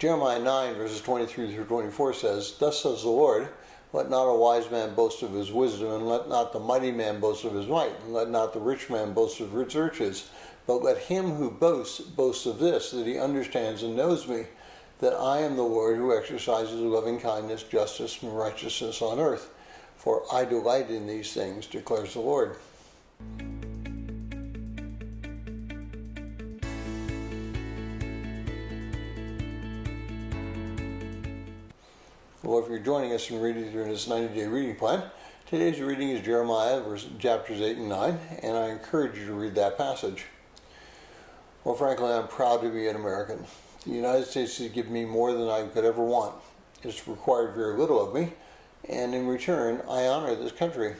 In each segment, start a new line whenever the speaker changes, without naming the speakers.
Jeremiah 9, verses 23 through 24 says, "Thus says the Lord, let not a wise man boast of his wisdom, and let not the mighty man boast of his might, and let not the rich man boast of his riches. But let him who boasts, boast of this, that he understands and knows me, that I am the Lord who exercises loving kindness, justice, and righteousness on earth. For I delight in these things, declares the Lord." Well, if you're joining us in reading through this 90-day reading plan, today's reading is Jeremiah, chapters 8 and 9, and I encourage you to read that passage. Well, frankly, I'm proud to be an American. The United States has given me more than I could ever want. It's required very little of me, and in return, I honor this country.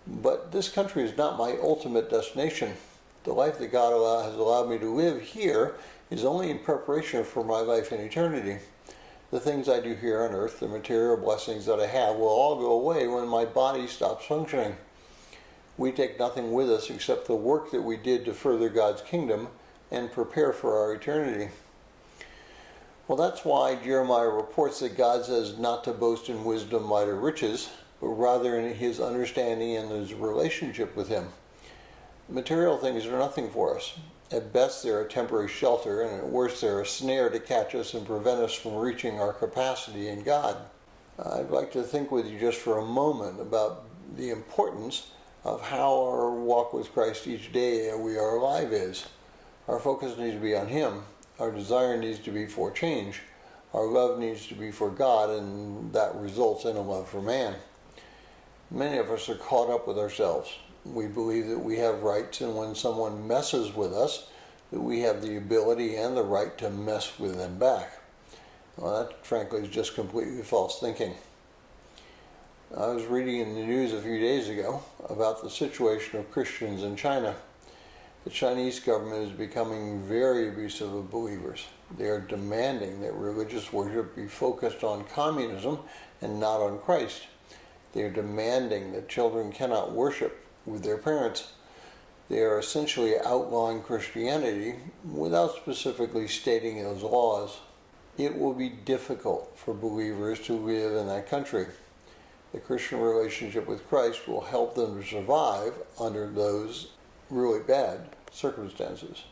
But this country is not my ultimate destination. The life that God has allowed me to live here is only in preparation for my life in eternity. The things I do here on earth, the material blessings that I have, will all go away when my body stops functioning. We take nothing with us except the work that we did to further God's kingdom and prepare for our eternity. Well, that's why Jeremiah reports that God says not to boast in wisdom, might, or riches, but rather in his understanding and his relationship with him. Material things are nothing for us. At best, they're a temporary shelter, and at worst, they're a snare to catch us and prevent us from reaching our capacity in God. I'd like to think with you just for a moment about the importance of how our walk with Christ each day we are alive is. Our focus needs to be on Him. Our desire needs to be for change. Our love needs to be for God, and that results in a love for man. Many of us are caught up with ourselves. We believe that we have rights, and when someone messes with us, that we have the ability and the right to mess with them back. Well, that frankly is just completely false thinking. I was reading in the news a few days ago about the situation of Christians in China. The Chinese government is becoming very abusive of believers. They are demanding that religious worship be focused on communism and not on Christ. They are demanding that children cannot worship with their parents. They are essentially outlawing Christianity without specifically stating those laws. It will be difficult for believers to live in that country. The Christian relationship with Christ will help them to survive under those really bad circumstances.